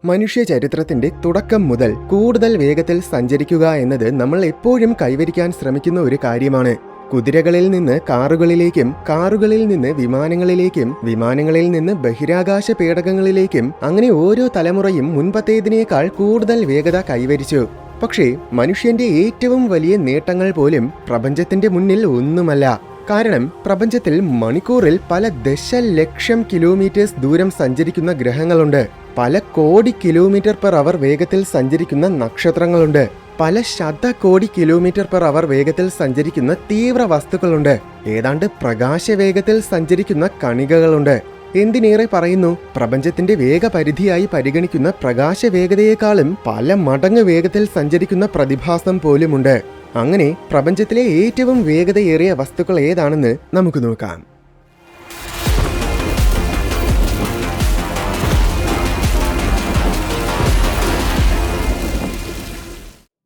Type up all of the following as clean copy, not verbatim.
മനുഷ്യ ചരിത്രത്തിന്റെ തുടക്കം മുതൽ കൂടുതൽ വേഗത്തിൽ സഞ്ചരിക്കുക എന്നത് നമ്മൾ എപ്പോഴും കൈവരിക്കാൻ ശ്രമിക്കുന്ന ഒരു കാര്യമാണ്. കുതിരകളിൽ നിന്ന് കാറുകളിലേക്കും, കാറുകളിൽ നിന്ന് വിമാനങ്ങളിലേക്കും, വിമാനങ്ങളിൽ നിന്ന് ബഹിരാകാശ പേടകങ്ങളിലേക്കും, അങ്ങനെ ഓരോ തലമുറയും മുൻപത്തേതിനേക്കാൾ കൂടുതൽ വേഗത കൈവരിച്ചു. പക്ഷേ മനുഷ്യന്റെ ഏറ്റവും വലിയ നേട്ടങ്ങൾ പോലും പ്രപഞ്ചത്തിന്റെ മുന്നിൽ ഒന്നുമല്ല. കാരണം പ്രപഞ്ചത്തിൽ മണിക്കൂറിൽ പല ദശലക്ഷം കിലോമീറ്റേഴ്സ് ദൂരം സഞ്ചരിക്കുന്ന ഗ്രഹങ്ങളുണ്ട്. പല കോടി കിലോമീറ്റർ പെർ അവർ വേഗത്തിൽ സഞ്ചരിക്കുന്ന നക്ഷത്രങ്ങളുണ്ട്. പല ശതകോടി കിലോമീറ്റർ പെർ അവർ വേഗത്തിൽ സഞ്ചരിക്കുന്ന തീവ്ര വസ്തുക്കളുണ്ട്. ഏതാണ്ട് പ്രകാശവേഗത്തിൽ സഞ്ചരിക്കുന്ന കണികകളുണ്ട്. എന്തിനേറെ പറയുന്നു, പ്രപഞ്ചത്തിന്റെ വേഗപരിധിയായി പരിഗണിക്കുന്ന പ്രകാശവേഗതയെക്കാളും പല മടങ്ങ് വേഗത്തിൽ സഞ്ചരിക്കുന്ന പ്രതിഭാസം പോലുമുണ്ട്. അങ്ങനെ പ്രപഞ്ചത്തിലെ ഏറ്റവും വേഗതയേറിയ വസ്തുക്കൾ ഏതാണെന്ന് നമുക്ക് നോക്കാം.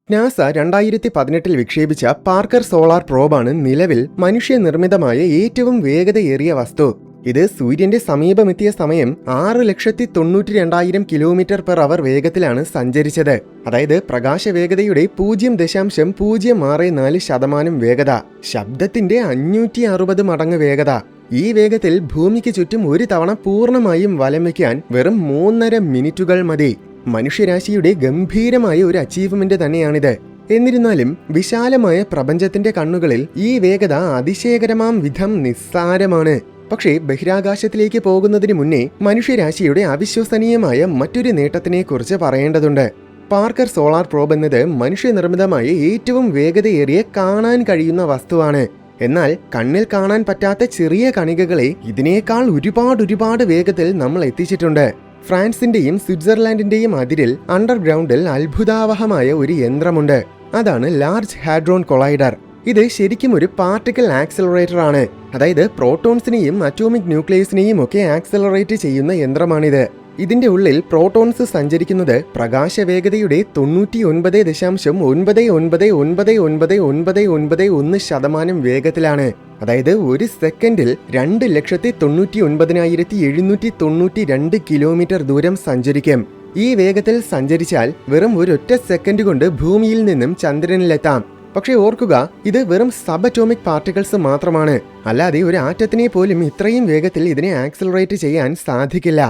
നാസ 2018 വിക്ഷേപിച്ച പാർക്കർ സോളാർ പ്രോബാണ് നിലവിൽ മനുഷ്യനിർമ്മിതമായ ഏറ്റവും വേഗതയേറിയ വസ്തു. ഇത് സൂര്യന്റെ സമീപമെത്തിയ സമയം 6,92,000 കിലോമീറ്റർ പെർ അവർ വേഗത്തിലാണ് സഞ്ചരിച്ചത്. അതായത് പ്രകാശവേഗതയുടെ 0.064% വേഗത, ശബ്ദത്തിന്റെ 560 മടങ്ങ് വേഗത. ഈ വേഗത്തിൽ ഭൂമിക്ക് ചുറ്റും ഒരു തവണ പൂർണ്ണമായും വലം വയ്ക്കാൻ വെറും 3.5 മിനിറ്റുകൾ മതി. മനുഷ്യരാശിയുടെ ഗംഭീരമായ ഒരു അച്ചീവ്മെന്റ് തന്നെയാണിത്. എന്നിരുന്നാലും വിശാലമായ പ്രപഞ്ചത്തിന്റെ കണ്ണുകളിൽ ഈ വേഗത അതിശയകരമാം വിധം നിസ്സാരമാണ്. പക്ഷേ ബഹിരാകാശത്തിലേക്ക് പോകുന്നതിന് മുന്നേ മനുഷ്യരാശിയുടെ അവിശ്വസനീയമായ മറ്റൊരു നേട്ടത്തിനെക്കുറിച്ച് പറയേണ്ടതുണ്ട്. പാർക്കർ സോളാർ പ്രോബ് എന്നത് മനുഷ്യനിർമ്മിതമായ ഏറ്റവും വേഗതയേറിയ കാണാൻ കഴിയുന്ന വസ്തുവാണ്. എന്നാൽ കണ്ണിൽ കാണാൻ പറ്റാത്ത ചെറിയ കണികകളെ ഇതിനേക്കാൾ ഒരുപാട് വേഗത്തിൽ നമ്മൾ എത്തിച്ചിട്ടുണ്ട്. ഫ്രാൻസിന്റെയും സ്വിറ്റ്സർലാൻഡിന്റെയും അതിരിൽ അണ്ടർഗ്രൗണ്ടിൽ അത്ഭുതാവഹമായ ഒരു യന്ത്രമുണ്ട്. അതാണ് ലാർജ് ഹാഡ്രോൺ കൊളൈഡർ. ഇത് ശരിക്കും ഒരു പാർട്ടിക്കിൾ ആക്സിലറേറ്റർ ആണ്. അതായത് പ്രോട്ടോൺസിനെയും അറ്റോമിക് ന്യൂക്ലിയസിനെയും ഒക്കെ ആക്സിലറേറ്റ് ചെയ്യുന്ന യന്ത്രമാണിത്. ഇതിന്റെ ഉള്ളിൽ പ്രോട്ടോൺസ് സഞ്ചരിക്കുന്നത് പ്രകാശവേഗതയുടെ 99.9999991% വേഗത്തിലാണ്. അതായത് ഒരു സെക്കൻഡിൽ 2,99,792 കിലോമീറ്റർ ദൂരം സഞ്ചരിക്കും. ഈ വേഗത്തിൽ സഞ്ചരിച്ചാൽ വെറും ഒരൊറ്റ സെക്കൻഡ് കൊണ്ട് ഭൂമിയിൽ നിന്നും ചന്ദ്രനിലെത്താം. പക്ഷേ ഓർക്കുക, ഇത് വെറും സബ് അറ്റോമിക് പാർട്ടിക്കിൾസ് മാത്രമാണ്. അല്ലാതെ ഒരു ആറ്റത്തിനെ പോലും ഇത്രയും വേഗത്തിൽ ഇതിനെ ആക്സിലറേറ്റ് ചെയ്യാൻ സാധിക്കില്ല.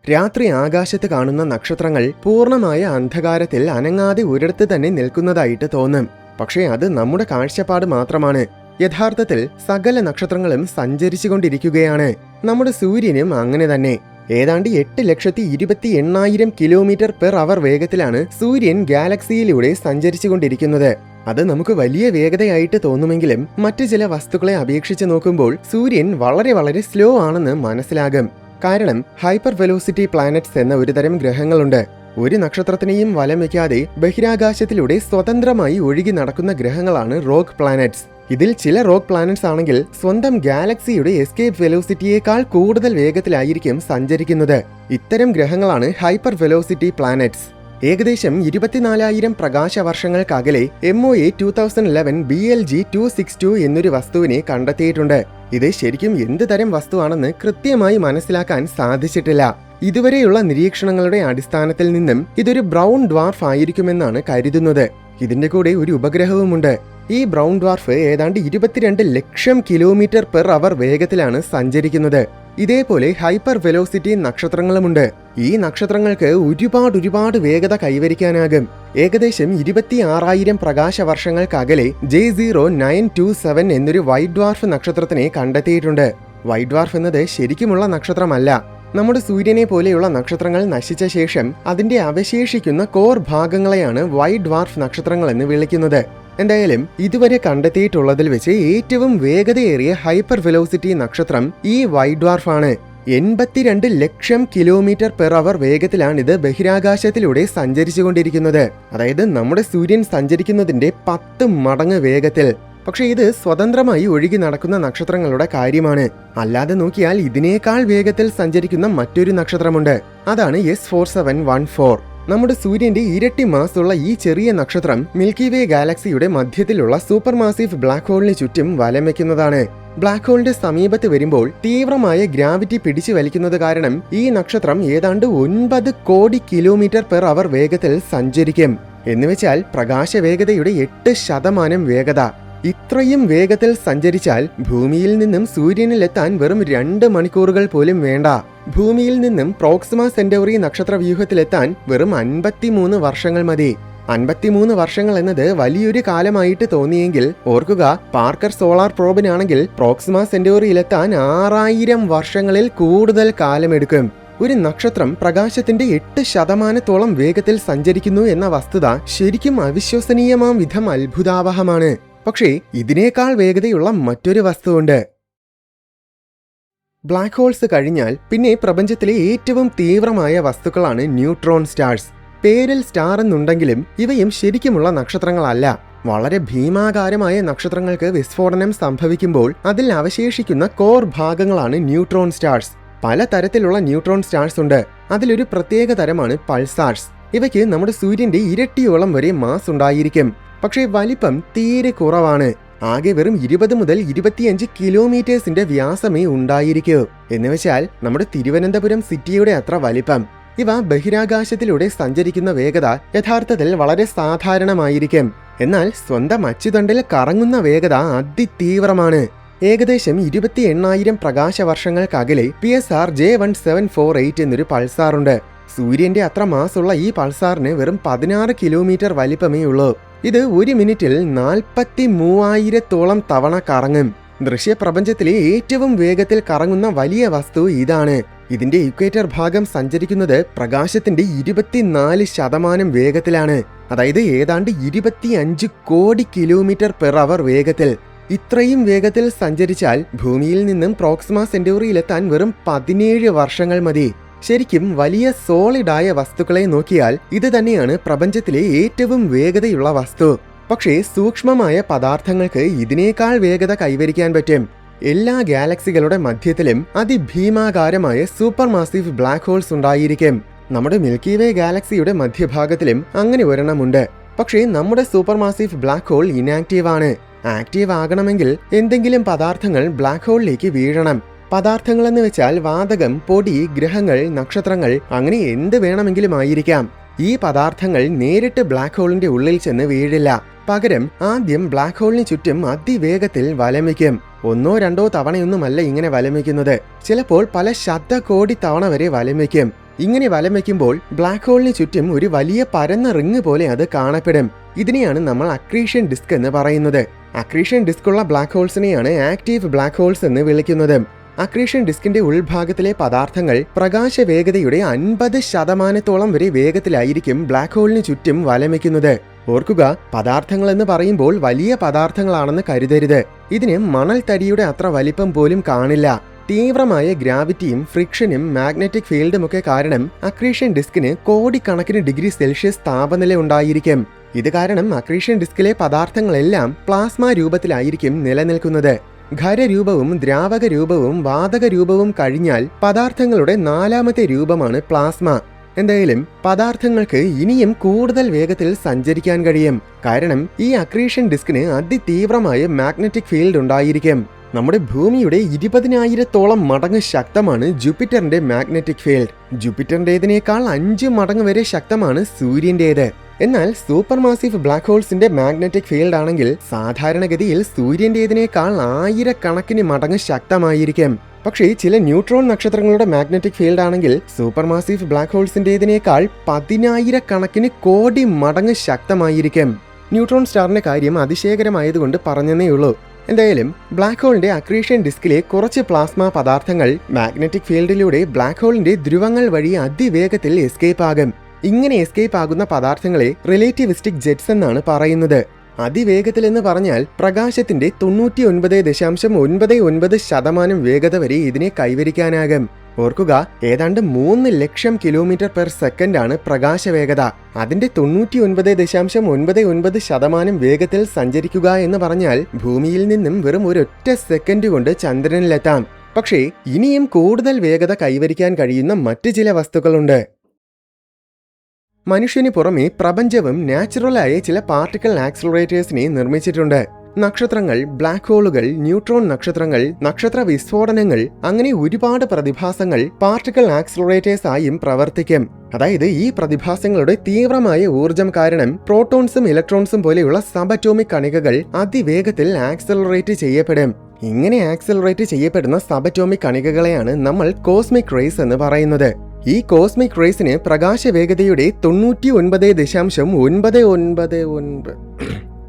രാത്രി ആകാശത്ത് കാണുന്ന നക്ഷത്രങ്ങൾ പൂർണ്ണമായ അന്ധകാരത്തിൽ അനങ്ങാതെ ഒരിടത്ത് തന്നെ നിൽക്കുന്നതായിട്ട് തോന്നും. പക്ഷേ അത് നമ്മുടെ കാഴ്ചപ്പാട് മാത്രമാണ്. യഥാർത്ഥത്തിൽ സകല നക്ഷത്രങ്ങളും സഞ്ചരിച്ചുകൊണ്ടിരിക്കുകയാണ്. നമ്മുടെ സൂര്യനും അങ്ങനെ തന്നെ. ഏതാണ്ട് 8,28,000 കിലോമീറ്റർ പെർ അവർ വേഗത്തിലാണ് സൂര്യൻ ഗാലക്സിയിലൂടെ സഞ്ചരിച്ചുകൊണ്ടിരിക്കുന്നത്. അത് നമുക്ക് വലിയ വേഗതയായിട്ട് തോന്നുമെങ്കിലും മറ്റു ചില വസ്തുക്കളെ അപേക്ഷിച്ച് നോക്കുമ്പോൾ സൂര്യൻ വളരെ സ്ലോ ആണെന്ന് മനസ്സിലാകും. കാരണം ഹൈപ്പർ വെലോസിറ്റി പ്ലാനറ്റ്സ് എന്ന ഒരു തരം ഗ്രഹങ്ങളുണ്ട്. ഒരു നക്ഷത്രത്തിനെയും വലം വയ്ക്കാതെ ബഹിരാകാശത്തിലൂടെ സ്വതന്ത്രമായി ഒഴുകി നടക്കുന്ന ഗ്രഹങ്ങളാണ് റോക്ക് പ്ലാനറ്റ്സ്. ഇതിൽ ചില റോക്ക് പ്ലാനറ്റ്സ് ആണെങ്കിൽ സ്വന്തം ഗാലക്സിയുടെ എസ്കേപ്പ് വെലോസിറ്റിയേക്കാൾ കൂടുതൽ വേഗത്തിലായിരിക്കും സഞ്ചരിക്കുന്നത്. ഇത്തരം ഗ്രഹങ്ങളാണ് ഹൈപ്പർ വെലോസിറ്റി പ്ലാനറ്റ്സ്. ഏകദേശം 24,000 പ്രകാശ വർഷങ്ങൾക്കകലെ MOA 2011 BLG 262 എന്നൊരു വസ്തുവിനെ കണ്ടെത്തിയിട്ടുണ്ട്. ഇത് ശരിക്കും എന്ത് തരം വസ്തുവാണെന്ന് കൃത്യമായി മനസ്സിലാക്കാൻ സാധിച്ചിട്ടില്ല. ഇതുവരെയുള്ള നിരീക്ഷണങ്ങളുടെ അടിസ്ഥാനത്തിൽ നിന്നും ഇതൊരു ബ്രൗൺ ഡ്വാർഫ് ആയിരിക്കുമെന്നാണ് കരുതുന്നത്. ഇതിന്റെ കൂടെ ഒരു ഉപഗ്രഹവുമുണ്ട്. ഈ ബ്രൗൺ ഡ്വാർഫ് ഏതാണ്ട് 22 ലക്ഷം കിലോമീറ്റർ പെർ അവർ വേഗത്തിലാണ് സഞ്ചരിക്കുന്നത്. ഇതേപോലെ ഹൈപ്പർ വെലോസിറ്റി നക്ഷത്രങ്ങളുമുണ്ട്. ഈ നക്ഷത്രങ്ങൾക്ക് ഒരുപാട് വേഗത കൈവരിക്കാനാകും. ഏകദേശം 26,000 പ്രകാശ വർഷങ്ങൾക്കകലെ J0927 എന്നൊരു വൈറ്റ് ഡ്വാർഫ് നക്ഷത്രത്തിനെ കണ്ടെത്തിയിട്ടുണ്ട്. വൈറ്റ് ഡ്വാർഫ് എന്നത് ശരിക്കുമുള്ള നക്ഷത്രമല്ല. നമ്മുടെ സൂര്യനെ പോലെയുള്ള നക്ഷത്രങ്ങൾ നശിച്ച ശേഷം അതിന്റെ അവശേഷിക്കുന്ന കോർ ഭാഗങ്ങളെയാണ് വൈറ്റ് ഡ്വാർഫ് നക്ഷത്രങ്ങൾ എന്ന് വിളിക്കുന്നത്. എന്തായാലും ഇതുവരെ കണ്ടെത്തിയിട്ടുള്ളതിൽ വെച്ച് ഏറ്റവും വേഗതയേറിയ ഹൈപ്പർ വെലോസിറ്റി നക്ഷത്രം ഈ വൈറ്റ് ഡ്വാർഫ് ആണ്. 82 ലക്ഷം കിലോമീറ്റർ പെർ അവർ വേഗത്തിലാണ് ഇത് ബഹിരാകാശത്തിലൂടെ സഞ്ചരിച്ചുകൊണ്ടിരിക്കുന്നത്. അതായത് നമ്മുടെ സൂര്യൻ സഞ്ചരിക്കുന്നതിന്റെ 10 മടങ്ങ് വേഗത്തിൽ. പക്ഷെ ഇത് സ്വതന്ത്രമായി ഒഴുകി നടക്കുന്ന നക്ഷത്രങ്ങളുടെ കാര്യമാണ്. അല്ലാതെ നോക്കിയാൽ ഇതിനേക്കാൾ വേഗത്തിൽ സഞ്ചരിക്കുന്ന മറ്റൊരു നക്ഷത്രമുണ്ട്. അതാണ് S4714. നമ്മുടെ സൂര്യന്റെ ഇരട്ടി മാസ്സുള്ള ഈ ചെറിയ നക്ഷത്രം മിൽക്കി വേ ഗാലക്സിയുടെ മധ്യത്തിലുള്ള സൂപ്പർ മാസീവ് ബ്ലാക്ക് ഹോളിന് ചുറ്റും വലം വയ്ക്കുന്നതാണ്. ബ്ലാക്ക് ഹോളിന്റെ സമീപത്ത് വരുമ്പോൾ തീവ്രമായ ഗ്രാവിറ്റി പിടിച്ചു വലിക്കുന്നത് കാരണം ഈ നക്ഷത്രം ഏതാണ്ട് 9 കോടി കിലോമീറ്റർ പെർ അവർ വേഗത്തിൽ സഞ്ചരിക്കും. എന്നുവെച്ചാൽ പ്രകാശവേഗതയുടെ 8% വേഗത. ഇത്രയും വേഗത്തിൽ സഞ്ചരിച്ചാൽ ഭൂമിയിൽ നിന്നും സൂര്യനിലെത്താൻ വെറും 2 മണിക്കൂറുകൾ പോലും വേണ്ട. ഭൂമിയിൽ നിന്നും പ്രോക്സിമ സെന്റൗറി നക്ഷത്രവ്യൂഹത്തിലെത്താൻ വെറും 53 വർഷങ്ങൾ മതി. 53 വർഷങ്ങൾ എന്നത് വലിയൊരു കാലമായിട്ട് തോന്നിയെങ്കിൽ ഓർക്കുക, പാർക്കർ സോളാർ പ്രോബിനാണെങ്കിൽ പ്രോക്സിമ സെന്റൗറിയിലെത്താൻ 6000 വർഷങ്ങളിൽ കൂടുതൽ കാലമെടുക്കും. ഒരു നക്ഷത്രം പ്രകാശത്തിന്റെ 8% വേഗത്തിൽ സഞ്ചരിക്കുന്നു എന്ന വസ്തുത ശരിക്കും അവിശ്വസനീയമാം വിധം അത്ഭുതാവഹമാണ്. പക്ഷേ ഇതിനേക്കാൾ വേഗതയുള്ള മറ്റൊരു വസ്തുവുണ്ട്. ബ്ലാക്ക് ഹോൾസ് കഴിഞ്ഞാൽ പിന്നെ പ്രപഞ്ചത്തിലെ ഏറ്റവും തീവ്രമായ വസ്തുക്കളാണ് ന്യൂട്രോൺ സ്റ്റാർസ്. പേരിൽ സ്റ്റാർ എന്നുണ്ടെങ്കിലും ഇവയും ശരിക്കുമുള്ള നക്ഷത്രങ്ങളല്ല. വളരെ ഭീമാകാരമായ നക്ഷത്രങ്ങൾക്ക് വിസ്ഫോടനം സംഭവിക്കുമ്പോൾ അതിൽ അവശേഷിക്കുന്ന കോർ ഭാഗങ്ങളാണ് ന്യൂട്രോൺ സ്റ്റാർസ്. പല തരത്തിലുള്ള ന്യൂട്രോൺ സ്റ്റാർസ് ഉണ്ട്. അതിലൊരു പ്രത്യേക തരമാണ് പൾസാർസ്. ഇവയ്ക്ക് നമ്മുടെ സൂര്യന്റെ ഇരട്ടിയോളം വരെ മാസ് ഉണ്ടായിരിക്കും. പക്ഷേ വലിപ്പം തീരെ കുറവാണ്. ആകെ വെറും 20 മുതൽ 25 കിലോമീറ്റേഴ്സിന്റെ വ്യാസമേ ഉണ്ടായിരിക്കൂ. എന്നുവെച്ചാൽ നമ്മുടെ തിരുവനന്തപുരം സിറ്റിയുടെ അത്ര വലിപ്പം. ഇവ ബഹിരാകാശത്തിലൂടെ സഞ്ചരിക്കുന്ന വേഗത യഥാർത്ഥത്തിൽ വളരെ സാധാരണമായിരിക്കും. എന്നാൽ സ്വന്തം അച്ചുതണ്ടിൽ കറങ്ങുന്ന വേഗത അതിതീവ്രമാണ്. ഏകദേശം 28,000 പ്രകാശവർഷങ്ങൾക്കകലെ PSR J1748 എന്നൊരു പൾസാറുണ്ട്. സൂര്യന്റെ അത്ര മാസുള്ള ഈ പൾസാറിന് വെറും 16 കിലോമീറ്റർ വലിപ്പമേ ഉള്ളൂ. ഇത് 1 മിനിറ്റിൽ 43,000 തവണ കറങ്ങും. ദൃശ്യപ്രപഞ്ചത്തിലെ ഏറ്റവും വേഗത്തിൽ കറങ്ങുന്ന വലിയ വസ്തു ഇതാണ്. ഇതിന്റെ ഇക്വേറ്റർ ഭാഗം സഞ്ചരിക്കുന്നത് പ്രകാശത്തിന്റെ 24% വേഗത്തിലാണ്. അതായത് ഏതാണ്ട് 25 കോടി കിലോമീറ്റർ പെർ അവർ വേഗത്തിൽ. ഇത്രയും വേഗത്തിൽ സഞ്ചരിച്ചാൽ ഭൂമിയിൽ നിന്നും പ്രോക്സിമ സെന്റൗറിയിലെത്താൻ വെറും 17 വർഷങ്ങൾ മതി. ശരിക്കും വലിയ സോളിഡായ വസ്തുക്കളെ നോക്കിയാൽ ഇത് തന്നെയാണ് പ്രപഞ്ചത്തിലെ ഏറ്റവും വേഗതയുള്ള വസ്തു. പക്ഷേ സൂക്ഷ്മമായ പദാർത്ഥങ്ങൾക്ക് ഇതിനേക്കാൾ വേഗത കൈവരിക്കാൻ പറ്റും. എല്ലാ ഗാലക്സികളുടെ മധ്യത്തിലും അതിഭീമാകാരമായ സൂപ്പർ മാസീവ് ബ്ലാക്ക് ഹോൾസ് ഉണ്ടായിരിക്കും. നമ്മുടെ മിൽക്കി വേ ഗാലക്സിയുടെ മധ്യഭാഗത്തിലും അങ്ങനെ ഒരെണ്ണമുണ്ട്. പക്ഷേ നമ്മുടെ super massive black hole inactive ആണ്. ആക്റ്റീവ് ആകണമെങ്കിൽ എന്തെങ്കിലും പദാർത്ഥങ്ങൾ ബ്ലാക്ക് ഹോളിലേക്ക് വീഴണം. പദാർത്ഥങ്ങളെന്ന് വെച്ചാൽ വാതകം, പൊടി, ഗ്രഹങ്ങൾ, നക്ഷത്രങ്ങൾ, അങ്ങനെ എന്ത് വേണമെങ്കിലും ആയിരിക്കാം. ഈ പദാർത്ഥങ്ങൾ നേരിട്ട് ബ്ലാക്ക് ഹോളിന്റെ ഉള്ളിൽ ചെന്ന് വീഴില്ല. പകരം ആദ്യം ബ്ലാക്ക് ഹോളിന് ചുറ്റും അതിവേഗത്തിൽ വലമിക്കും. 1-2 തവണയൊന്നുമല്ല ഇങ്ങനെ വലമിക്കുന്നത്. ചിലപ്പോൾ പല ശതകോടി തവണ വരെ വലമിക്കും. ഇങ്ങനെ വലമിക്കുമ്പോൾ ബ്ലാക്ക് ഹോളിന് ചുറ്റും ഒരു വലിയ പരന്ന റിങ് പോലെ അത് കാണപ്പെടും. ഇതിനെയാണ് നമ്മൾ അക്രീഷൻ ഡിസ്ക് എന്ന് പറയുന്നത്. അക്രീഷൻ ഡിസ്ക് ഉള്ള ബ്ലാക്ക് ഹോൾസിനെയാണ് ആക്റ്റീവ് ബ്ലാക്ക് ഹോൾസ് എന്ന് വിളിക്കുന്നത്. അക്രീഷൻ ഡിസ്കിന്റെ ഉൾഭാഗത്തിലെ പദാർത്ഥങ്ങൾ പ്രകാശവേഗതയുടെ 50% വരെ വേഗത്തിലായിരിക്കും ബ്ലാക്ക് ഹോളിന് ചുറ്റും വലമിക്കുന്നത്. ഓർക്കുക, പദാർത്ഥങ്ങൾ എന്ന് പറയുമ്പോൾ വലിയ പദാർത്ഥങ്ങളാണെന്ന് കരുതരുത്. ഇതിന് മണൽ തരിയുടെ അത്ര വലിപ്പം പോലും കാണില്ല. തീവ്രമായ ഗ്രാവിറ്റിയും ഫ്രിക്ഷനും മാഗ്നറ്റിക് ഫീൽഡുമൊക്കെ കാരണം അക്രീഷൻ ഡിസ്കിന് കോടിക്കണക്കിന് ഡിഗ്രി സെൽഷ്യസ് താപനില ഉണ്ടായിരിക്കും. ഇത് കാരണം അക്രീഷൻ ഡിസ്കിലെ പദാർത്ഥങ്ങളെല്ലാം പ്ലാസ്മ രൂപത്തിലായിരിക്കും നിലനിൽക്കുന്നത്. ഖരരൂപവും ദ്രാവക രൂപവും വാതക രൂപവും കഴിഞ്ഞാൽ പദാർത്ഥങ്ങളുടെ 4ാമത്തെ രൂപമാണ് പ്ലാസ്മ. എന്തായാലും പദാർത്ഥങ്ങൾക്ക് ഇനിയും കൂടുതൽ വേഗത്തിൽ സഞ്ചരിക്കാൻ കഴിയും. കാരണം ഈ അക്രീഷൻ ഡിസ്കിന് അതിതീവ്രമായ മാഗ്നറ്റിക് ഫീൽഡ് ഉണ്ടായിരിക്കും. നമ്മുടെ ഭൂമിയുടെ 20,000 മടങ്ങ് ശക്തമാണ് ജൂപ്പിറ്ററിന്റെ മാഗ്നറ്റിക് ഫീൽഡ്. ജൂപ്പിറ്ററിന്റേതിനേക്കാൾ 5 മടങ്ങ് വരെ ശക്തമാണ് സൂര്യന്റേത്. എന്നാൽ സൂപ്പർ മാസീവ് ബ്ലാക്ക് ഹോൾസിന്റെ മാഗ്നറ്റിക് ഫീൽഡ് ആണെങ്കിൽ സാധാരണഗതിയിൽ സൂര്യന്റേതിനേക്കാൾ 1000 മടങ്ങ് ശക്തമായിരിക്കും. പക്ഷേ ചില ന്യൂട്രോൺ നക്ഷത്രങ്ങളുടെ മാഗ്നറ്റിക് ഫീൽഡ് ആണെങ്കിൽ സൂപ്പർ മാസീവ് ബ്ലാക്ക് ഹോൾസിന്റേതിനേക്കാൾ 10,000 കോടി മടങ്ങ് ശക്തമായിരിക്കും. ന്യൂട്രോൺ സ്റ്റാറിന്റെ കാര്യം അതിശയകരമായതുകൊണ്ട് പറഞ്ഞെന്നേയുള്ളൂ. എന്തായാലും ബ്ലാക്ക് ഹോളിന്റെ അക്രീഷൻ ഡിസ്കിലെ കുറച്ച് പ്ലാസ്മ പദാർത്ഥങ്ങൾ മാഗ്നറ്റിക് ഫീൽഡിലൂടെ ബ്ലാക്ക് ഹോളിന്റെ ധ്രുവങ്ങൾ വഴി അതിവേഗത്തിൽ എസ്കേപ്പ് ആകും. ഇങ്ങനെ എസ്കേപ്പ് ആകുന്ന പദാർത്ഥങ്ങളെ റിലേറ്റിവിസ്റ്റിക് ജെറ്റ്സ് എന്നാണ് പറയുന്നത്. അതിവേഗത്തിൽ എന്ന് പറഞ്ഞാൽ പ്രകാശത്തിന്റെ 99.99% വേഗത വരെ ഇതിനെ കൈവരിക്കാനാകും. ഓർക്കുക, ഏതാണ്ട് 3 ലക്ഷം കിലോമീറ്റർ പെർ സെക്കൻഡ് ആണ് പ്രകാശവേഗത. അതിന്റെ 99.99% വേഗത്തിൽ സഞ്ചരിക്കുക എന്ന് പറഞ്ഞാൽ ഭൂമിയിൽ നിന്നും വെറും ഒരൊറ്റ സെക്കൻഡ് കൊണ്ട് ചന്ദ്രനിലെത്താം. പക്ഷേ ഇനിയും കൂടുതൽ വേഗത കൈവരിക്കാൻ കഴിയുന്ന മറ്റു ചില വസ്തുക്കളുണ്ട്. മനുഷ്യന് പുറമെ പ്രപഞ്ചവും നാച്ചുറലായ ചില പാർട്ടിക്കിൾ ആക്സിലറേറ്റേഴ്സിനെ നിർമ്മിച്ചിട്ടുണ്ട്. നക്ഷത്രങ്ങൾ, ബ്ലാക്ക് ഹോളുകൾ, ന്യൂട്രോൺ നക്ഷത്രങ്ങൾ, നക്ഷത്ര വിസ്ഫോടനങ്ങൾ, അങ്ങനെ ഒരുപാട് പ്രതിഭാസങ്ങൾ പാർട്ടിക്കിൾ ആക്സിലറേറ്റേഴ്സ് ആയും പ്രവർത്തിക്കും. അതായത് ഈ പ്രതിഭാസങ്ങളുടെ തീവ്രമായ ഊർജം കാരണം പ്രോട്ടോൺസും ഇലക്ട്രോൺസും പോലെയുള്ള സബറ്റോമിക് കണികകൾ അതിവേഗത്തിൽ ആക്സിലറേറ്റ് ചെയ്യപ്പെടും. ഇങ്ങനെ ആക്സിലറേറ്റ് ചെയ്യപ്പെടുന്ന സബറ്റോമിക് കണികകളെയാണ് നമ്മൾ കോസ്മിക് റേസ് എന്ന് പറയുന്നത്. ഈ കോസ്മിക് റേസിന് പ്രകാശവേഗതയുടെ 99.999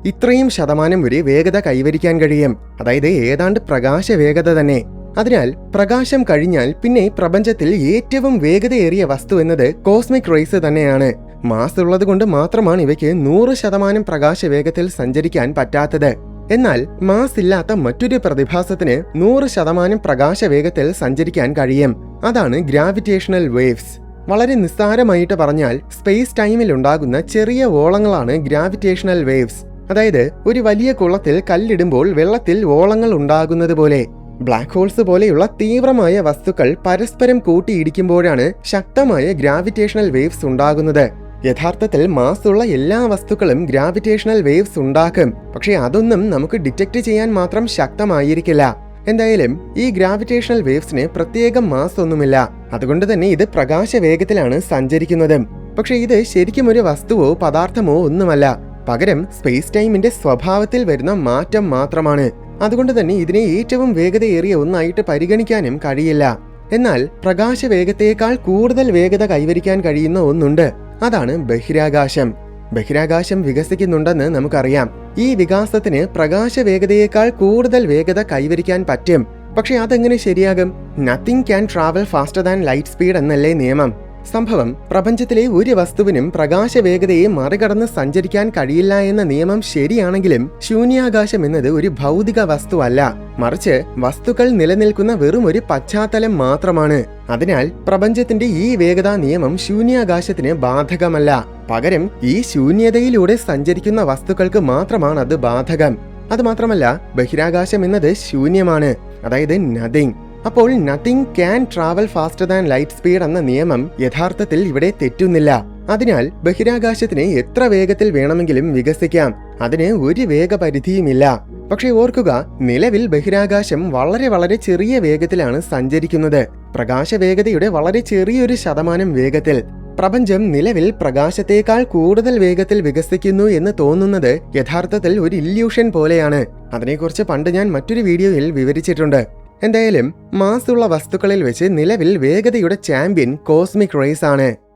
ഇത്രയും ശതമാനം വരെ വേഗത കൈവരിക്കാൻ കഴിയും. അതായത് ഏതാണ്ട് പ്രകാശവേഗത തന്നെ. അതിനാൽ പ്രകാശം കഴിഞ്ഞാൽ പിന്നെ പ്രപഞ്ചത്തിൽ ഏറ്റവും വേഗതയേറിയ വസ്തു എന്നത് കോസ്മിക് റേസ് തന്നെയാണ്. മാസ് ഉള്ളത് കൊണ്ട് മാത്രമാണ് ഇവയ്ക്ക് 100% പ്രകാശവേഗത്തിൽ സഞ്ചരിക്കാൻ പറ്റാത്തത്. എന്നാൽ മാസ് ഇല്ലാത്ത മറ്റൊരു പ്രതിഭാസത്തിന് 100% പ്രകാശവേഗത്തിൽ സഞ്ചരിക്കാൻ കഴിയും. അതാണ് ഗ്രാവിറ്റേഷണൽ വേവ്സ്. വളരെ നിസ്സാരമായിട്ട് പറഞ്ഞാൽ സ്പേസ് ടൈമിൽ ഉണ്ടാകുന്ന ചെറിയ ഓളങ്ങളാണ് ഗ്രാവിറ്റേഷണൽ വേവ്സ്. അതായത് ഒരു വലിയ കുളത്തിൽ കല്ലിടുമ്പോൾ വെള്ളത്തിൽ ഓളങ്ങൾ ഉണ്ടാകുന്നത് പോലെ. ബ്ലാക്ക് ഹോൾസ് പോലെയുള്ള തീവ്രമായ വസ്തുക്കൾ പരസ്പരം കൂട്ടിയിടിക്കുമ്പോഴാണ് ശക്തമായ ഗ്രാവിറ്റേഷണൽ വേവ്സ് ഉണ്ടാകുന്നത്. യഥാർത്ഥത്തിൽ മാസുള്ള എല്ലാ വസ്തുക്കളും ഗ്രാവിറ്റേഷണൽ വേവ്സ് ഉണ്ടാക്കും. പക്ഷേ അതൊന്നും നമുക്ക് ഡിറ്റക്ട് ചെയ്യാൻ മാത്രം ശക്തമായിരിക്കില്ല. എന്തായാലും ഈ ഗ്രാവിറ്റേഷണൽ വേവ്സിന് പ്രത്യേകം മാസ് ഒന്നുമില്ല. അതുകൊണ്ട് തന്നെ ഇത് പ്രകാശവേഗത്തിലാണ് സഞ്ചരിക്കുന്നത്. പക്ഷേ ഇത് ശരിക്കും ഒരു വസ്തുവോ പദാർത്ഥമോ ഒന്നുമല്ല. പകരം സ്പേസ് ടൈമിന്റെ സ്വഭാവത്തിൽ വരുന്ന മാറ്റം മാത്രമാണ്. അതുകൊണ്ട് തന്നെ ഇതിനെ ഏറ്റവും വേഗതയേറിയ ഒന്നായിട്ട് പരിഗണിക്കാനും കഴിയില്ല. എന്നാൽ പ്രകാശവേഗത്തേക്കാൾ കൂടുതൽ വേഗത കൈവരിക്കാൻ കഴിയുന്ന ഒന്നുണ്ട്. അതാണ് ബഹിരാകാശം. ബഹിരാകാശം വികസിക്കുന്നുണ്ടെന്ന് നമുക്കറിയാം. ഈ വികാസത്തിന് പ്രകാശവേഗതയേക്കാൾ കൂടുതൽ വേഗത കൈവരിക്കാൻ പറ്റും. പക്ഷെ അതെങ്ങനെ ശരിയാകും? Nothing can travel faster than light speed എന്നല്ലേ നിയമം. സംഭവം, പ്രപഞ്ചത്തിലെ ഒരു വസ്തുവിനും പ്രകാശവേഗതയെ മറികടന്ന് സഞ്ചരിക്കാൻ കഴിയില്ല എന്ന നിയമം ശരിയാണെങ്കിലും ശൂന്യാകാശം എന്നത് ഒരു ഭൗതിക വസ്തുവല്ല. മറിച്ച് വസ്തുക്കൾ നിലനിൽക്കുന്ന വെറും ഒരു പശ്ചാത്തലം മാത്രമാണ്. അതിനാൽ പ്രപഞ്ചത്തിന്റെ ഈ വേഗതാ നിയമം ശൂന്യാകാശത്തിന് ബാധകമല്ല. പകരം ഈ ശൂന്യതയിലൂടെ സഞ്ചരിക്കുന്ന വസ്തുക്കൾക്ക് മാത്രമാണ് അത് ബാധകം. അതുമാത്രമല്ല, ബഹിരാകാശം എന്നത് ശൂന്യമാണ്, അതായത് നത്തിങ്. അപ്പോൾ nothing can travel faster than light speed എന്ന നിയമം യഥാർത്ഥത്തിൽ ഇവിടെ തെറ്റുന്നില്ല. അതിനാൽ ബഹിരാകാശത്തിന് എത്ര വേഗത്തിൽ വേണമെങ്കിലും വികസിക്കാം. അതിന് ഒരു വേഗപരിധിയുമില്ല. പക്ഷെ ഓർക്കുക, നിലവിൽ ബഹിരാകാശം വളരെ ചെറിയ വേഗത്തിലാണ് സഞ്ചരിക്കുന്നത്. പ്രകാശവേഗതയുടെ വളരെ ചെറിയൊരു ശതമാനം വേഗത്തിൽ. പ്രപഞ്ചം നിലവിൽ പ്രകാശത്തേക്കാൾ കൂടുതൽ വേഗത്തിൽ വികസിക്കുന്നു എന്ന് തോന്നുന്നത് യഥാർത്ഥത്തിൽ ഒരു ഇല്യൂഷൻ പോലെയാണ്. അതിനെക്കുറിച്ച് പണ്ട് ഞാൻ മറ്റൊരു വീഡിയോയിൽ വിവരിച്ചിട്ടുണ്ട്. എന്തായാലും മാസുള്ള വസ്തുക്കളിൽ വെച്ച് നിലവിൽ വേഗതയുടെ ചാമ്പ്യൻ കോസ്മിക് റേസ് ആണ്.